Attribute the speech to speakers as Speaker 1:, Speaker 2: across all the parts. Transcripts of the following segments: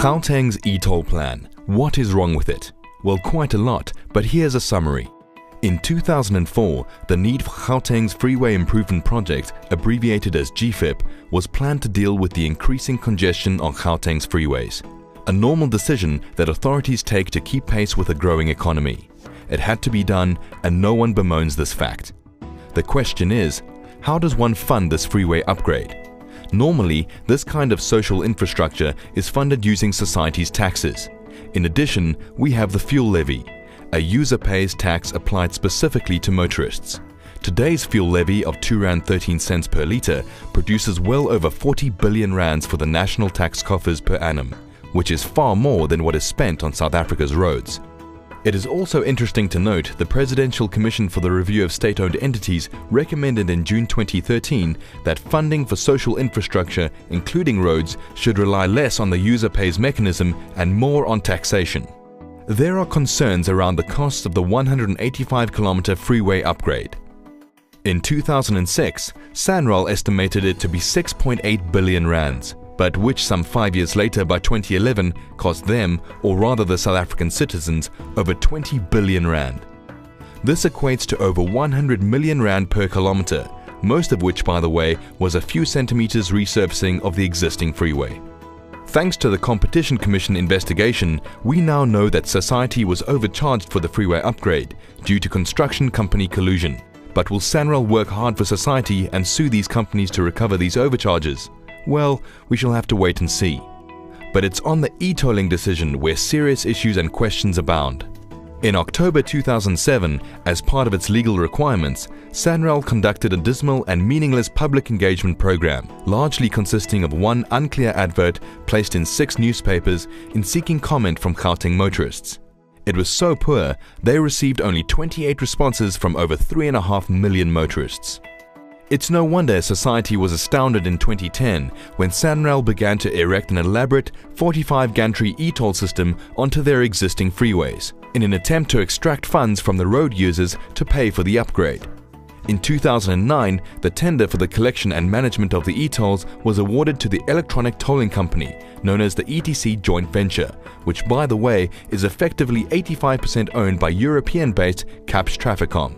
Speaker 1: Gauteng's eToll plan. What is wrong with it? Well, quite a lot, but here's a summary. In 2004, the need for Gauteng's Freeway Improvement Project, abbreviated as GFIP, was planned to deal with the increasing congestion on Gauteng's freeways. A normal decision that authorities take to keep pace with a growing economy. It had to be done, and no one bemoans this fact. The question is, how does one fund this freeway upgrade? Normally, this kind of social infrastructure is funded using society's taxes. In addition, we have the fuel levy, a user-pays tax applied specifically to motorists. Today's fuel levy of R2.13 per litre produces well over 40 billion rands for the national tax coffers per annum, which is far more than what is spent on South Africa's roads. It is also interesting to note the Presidential Commission for the Review of State-Owned Entities recommended in June 2013 that funding for social infrastructure, including roads, should rely less on the user-pays mechanism and more on taxation. There are concerns around the costs of the 185-kilometre freeway upgrade. In 2006, SANRAL estimated it to be 6.8 billion rands, but which some 5 years later, by 2011, cost them, or rather the South African citizens, over 20 billion rand. This equates to over 100 million rand per kilometre, most of which, by the way, was a few centimetres resurfacing of the existing freeway. Thanks to the Competition Commission investigation, we now know that society was overcharged for the freeway upgrade due to construction company collusion. But will SANRAL work hard for society and sue these companies to recover these overcharges? Well, we shall have to wait and see. But it's on the e-tolling decision where serious issues and questions abound. In October 2007, as part of its legal requirements, SANRAL conducted a dismal and meaningless public engagement program, largely consisting of one unclear advert placed in 6 newspapers in seeking comment from Gauteng motorists. It was so poor, they received only 28 responses from over 3.5 million motorists. It's no wonder society was astounded in 2010 when SANRAL began to erect an elaborate 45 gantry eToll system onto their existing freeways, in an attempt to extract funds from the road users to pay for the upgrade. In 2009, the tender for the collection and management of the eTolls was awarded to the electronic tolling company known as the ETC joint venture, which, by the way, is effectively 85% owned by European-based Caps Trafficom.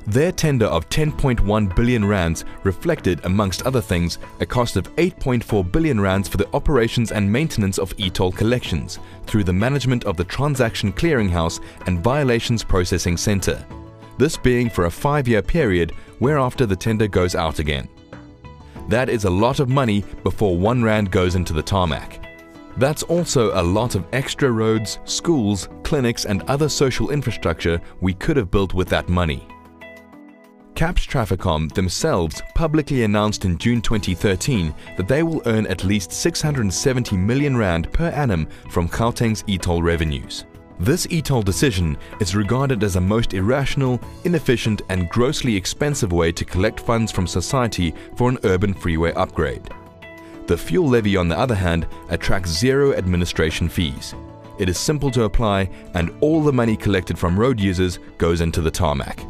Speaker 1: Their tender of 10.1 billion rands reflected, amongst other things, a cost of 8.4 billion rands for the operations and maintenance of eToll collections through the management of the Transaction Clearinghouse and Violations Processing Centre, this being for a 5-year period whereafter the tender goes out again. That is a lot of money before 1 rand goes into the tarmac. That's also a lot of extra roads, schools, clinics and other social infrastructure we could have built with that money. Caps Trafficom themselves publicly announced in June 2013 that they will earn at least 670 million rand per annum from Gauteng's eToll revenues. This eToll decision is regarded as a most irrational, inefficient and grossly expensive way to collect funds from society for an urban freeway upgrade. The fuel levy, on the other hand, attracts zero administration fees. It is simple to apply and all the money collected from road users goes into the tarmac.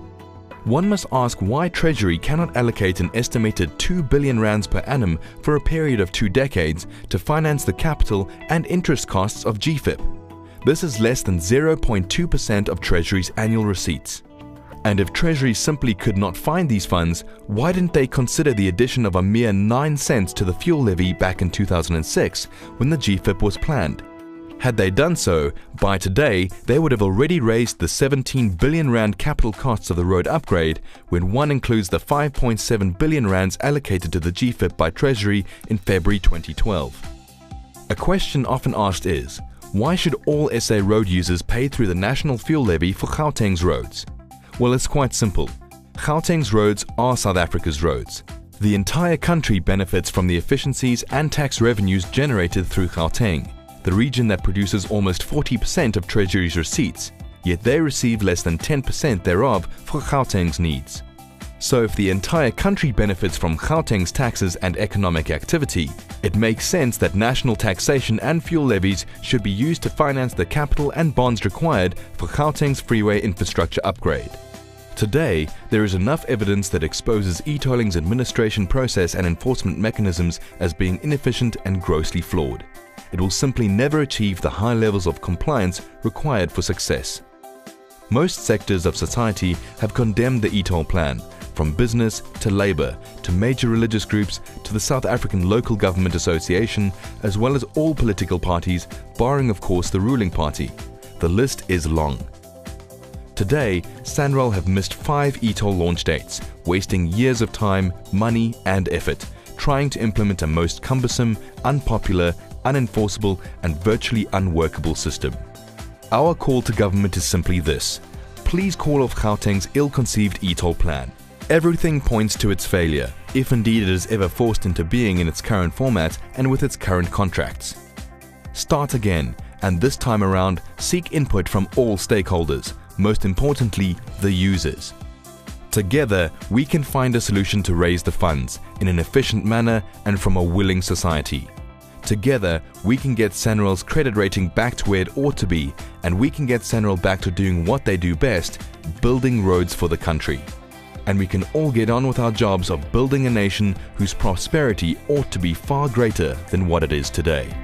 Speaker 1: One must ask why Treasury cannot allocate an estimated 2 billion rands per annum for a period of 2 decades to finance the capital and interest costs of GFIP. This is less than 0.2% of Treasury's annual receipts. And if Treasury simply could not find these funds, why didn't they consider the addition of a mere 9 cents to the fuel levy back in 2006 when the GFIP was planned? Had they done so, by today they would have already raised the 17 billion rand capital costs of the road upgrade when one includes the 5.7 billion rands allocated to the GFIP by Treasury in February 2012. A question often asked is, why should all SA road users pay through the national fuel levy for Gauteng's roads? Well, it's quite simple. Gauteng's roads are South Africa's roads. The entire country benefits from the efficiencies and tax revenues generated through Gauteng, the region that produces almost 40% of Treasury's receipts, yet they receive less than 10% thereof for Gauteng's needs. So if the entire country benefits from Gauteng's taxes and economic activity, it makes sense that national taxation and fuel levies should be used to finance the capital and bonds required for Gauteng's freeway infrastructure upgrade. Today, there is enough evidence that exposes eTolling's administration process and enforcement mechanisms as being inefficient and grossly flawed. It will simply never achieve the high levels of compliance required for success. Most sectors of society have condemned the eToll plan, from business to labour, to major religious groups, to the South African Local Government Association, as well as all political parties, barring of course the ruling party. The list is long. Today, SANRAL have missed 5 eToll launch dates, wasting years of time, money and effort, trying to implement a most cumbersome, unpopular, unenforceable and virtually unworkable system. Our call to government is simply this: please call off Gauteng's ill-conceived eToll plan. Everything points to its failure, if indeed it is ever forced into being in its current format and with its current contracts. Start again, and this time around seek input from all stakeholders, most importantly, the users. Together, we can find a solution to raise the funds in an efficient manner and from a willing society. Together, we can get SANRAL's credit rating back to where it ought to be, and we can get SANRAL back to doing what they do best, building roads for the country. And we can all get on with our jobs of building a nation whose prosperity ought to be far greater than what it is today.